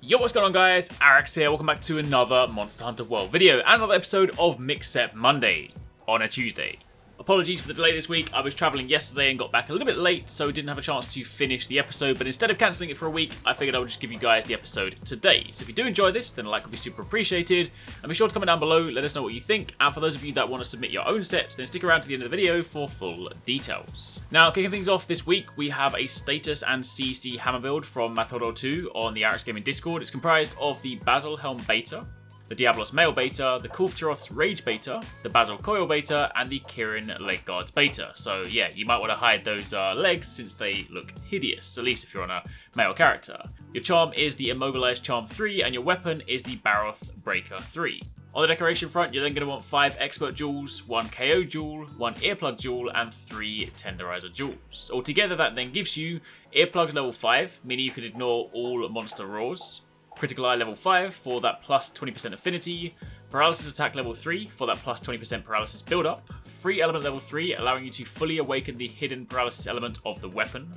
Yo, what's going on guys? Arekkz here, welcome back to another Monster Hunter World video and another episode of Mix-Up Monday on a Tuesday. Apologies for the delay this week, I was travelling yesterday and got back a little bit late, so didn't have a chance to finish the episode, but instead of cancelling it for a week, I figured I would just give you guys the episode today. So if you do enjoy this, then a like would be super appreciated, and be sure to comment down below, let us know what you think, and for those of you that want to submit your own sets, then stick around to the end of the video for full details. Now, kicking things off this week, we have a status and CC hammer build from Matoro2 on the Arekkz Gaming Discord. It's comprised of the Basil Helm Beta, the Diablos Male Beta, the Kulftaroth's Rage Beta, the Basil Coil Beta, and the Kirin Leg Guards Beta. So yeah, you might want to hide those legs since they look hideous, at least if you're on a male character. Your charm is the Immobilized Charm 3, and your weapon is the Baroth Breaker 3. On the decoration front, you're then going to want 5 Expert Jewels, 1 KO Jewel, 1 Earplug Jewel, and 3 Tenderizer Jewels. Altogether, that then gives you Earplugs level 5, meaning you could ignore all monster roars. Critical Eye level 5 for that plus 20% affinity, Paralysis Attack level 3 for that plus 20% paralysis build-up, Free Element level 3 allowing you to fully awaken the hidden paralysis element of the weapon,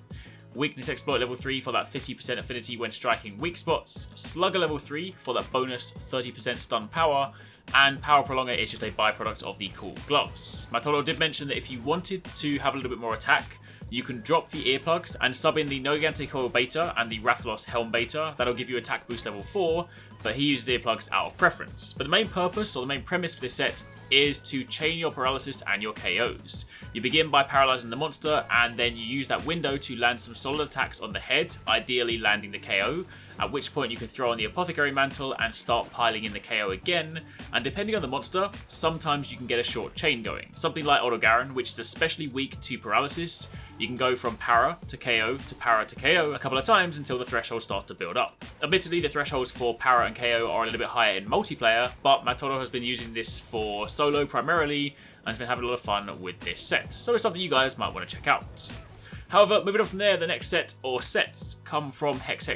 Weakness Exploit level 3 for that 50% affinity when striking weak spots, Slugger level 3 for that bonus 30% stun power, and Power Prolonger is just a byproduct of the cool gloves. Matolo did mention that if you wanted to have a little bit more attack, you can drop the earplugs and sub in the Nogante Coil Beta and the Rathalos Helm Beta. That'll give you attack boost level 4, but he uses earplugs out of preference. But the main purpose, or the main premise for this set, is to chain your paralysis and your KOs. You begin by paralyzing the monster, and then you use that window to land some solid attacks on the head, ideally landing the KO, at which point you can throw on the Apothecary Mantle and start piling in the KO again, and depending on the monster, sometimes you can get a short chain going. Something like Odogaron, which is especially weak to paralysis, you can go from para to KO to para to KO a couple of times until the threshold starts to build up. Admittedly, the thresholds for para and KO are a little bit higher in multiplayer, but Matoro has been using this for solo primarily, and has been having a lot of fun with this set, so it's something you guys might want to check out. However, moving on from there, the next set, or sets, come from Hex,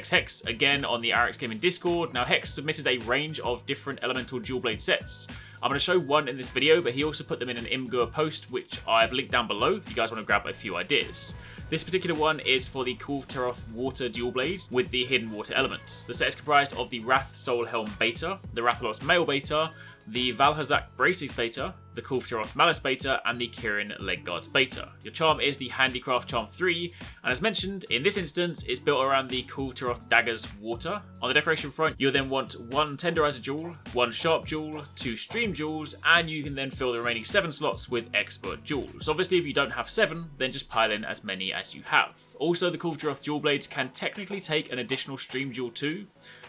again on the Arekkz Gaming Discord. Now, Hex submitted a range of different elemental dual blade sets. I'm going to show one in this video, but he also put them in an Imgur post, which I've linked down below if you guys want to grab a few ideas. This particular one is for the Kulftaroth Water Dual Blades with the hidden water elements. The set is comprised of the Wrath Soul Helm Beta, the Rathalos Male Beta, the Valhazak Braces Beta, the Kulftaroth Malice Beta, and the Kirin Leg Guards Beta. Your charm is the Handicraft Charm 3, and as mentioned, in this instance, it's built around the Kulftaroth Dagger's Water. On the decoration front, you'll then want 1 Tenderizer Jewel, 1 Sharp Jewel, 2 Stream Jewels, and you can then fill the remaining 7 slots with Expert Jewels. Obviously, if you don't have 7, then just pile in as many as you have. Also, the Kulftaroth Dual Blades can technically take an additional Stream Jewel too,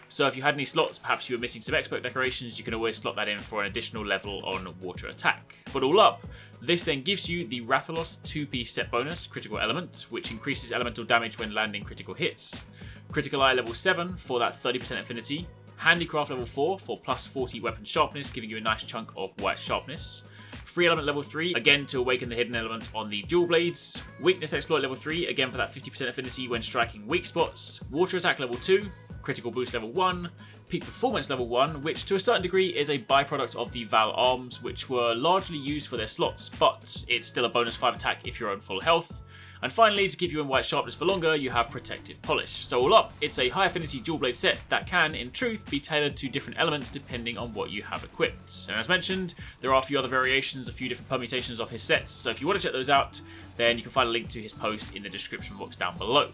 so if you had any slots, perhaps you were missing some expert decorations, you can always slot that in for an additional level on water attack. But all up, this then gives you the Rathalos 2-piece set bonus, Critical Element, which increases elemental damage when landing critical hits. Critical Eye level 7 for that 30% affinity. Handicraft level 4 for plus 40 weapon sharpness, giving you a nice chunk of white sharpness. Free Element level 3, again to awaken the hidden element on the dual blades. Weakness Exploit level 3, again for that 50% affinity when striking weak spots. Water Attack level 2. Critical Boost level 1, Peak Performance level 1, which to a certain degree is a byproduct of the Val Arms, which were largely used for their slots, but it's still a bonus 5 attack if you're on full health. And finally, to keep you in white sharpness for longer, you have Protective Polish. So all up, it's a high affinity dual blade set that can, in truth, be tailored to different elements depending on what you have equipped. And as mentioned, there are a few other variations, a few different permutations of his sets, so if you want to check those out, then you can find a link to his post in the description box down below.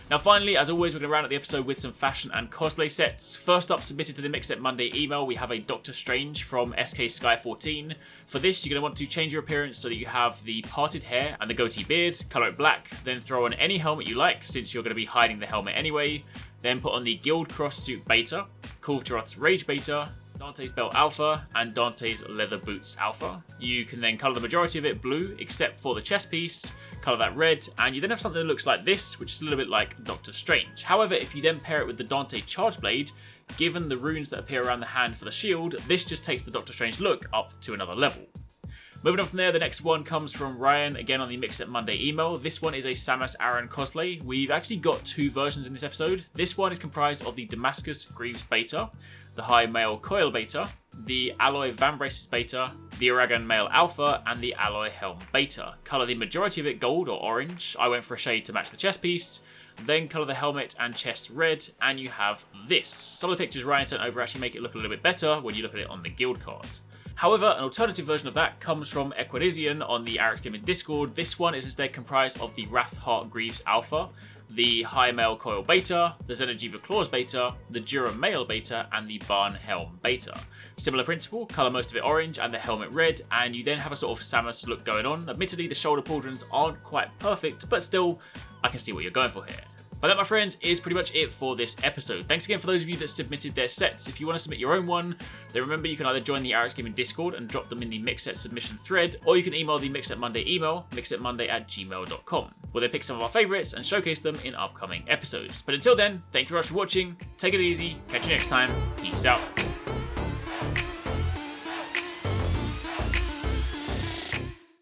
Now finally, as always, we're going to round out the episode with some fashion and cosplay sets. First up, submitted to the Mix-Up Monday email, we have a Doctor Strange from SK Sky 14. For this, you're going to want to change your appearance so that you have the parted hair and the goatee beard, colour it black, then throw on any helmet you like since you're going to be hiding the helmet anyway, then put on the Guild Cross Suit Beta, Kulftaroth's Rage Beta, Dante's Belt Alpha, and Dante's Leather Boots Alpha. You can then colour the majority of it blue, except for the chest piece, colour that red, and you then have something that looks like this, which is a little bit like Doctor Strange. However, if you then pair it with the Dante Charge Blade, given the runes that appear around the hand for the shield, this just takes the Doctor Strange look up to another level. Moving on from there, the next one comes from Ryan, again on the Mix-Up Monday email. This one is a Samus Aran cosplay. We've actually got 2 versions in this episode. This one is comprised of the Damascus Greaves Beta, the High Male Coil Beta, the Alloy Vambraces Beta, the Arekkz Male Alpha, and the Alloy Helm Beta. Colour the majority of it gold or orange. I went for a shade to match the chest piece. Then colour the helmet and chest red, and you have this. Some of the pictures Ryan sent over actually make it look a little bit better when you look at it on the guild card. However, an alternative version of that comes from Equidisian on the Arekkz Gaming Discord. This one is instead comprised of the Wrathheart Greaves Alpha, the High Male Coil Beta, the Xeno'jiiva Claws Beta, the Dura Male Beta, and the Barn Helm Beta. Similar principle, colour most of it orange and the helmet red, and you then have a sort of Samus look going on. Admittedly, the shoulder pauldrons aren't quite perfect, but still, I can see what you're going for here. But that, my friends, is pretty much it for this episode. Thanks again for those of you that submitted their sets. If you want to submit your own one, then remember you can either join the Arekkz Gaming Discord and drop them in the Mix Set submission thread, or you can email the Mix Set Monday email, mixsetmonday@gmail.com, where they pick some of our favourites and showcase them in upcoming episodes. But until then, thank you very much for watching, take it easy, catch you next time, peace out.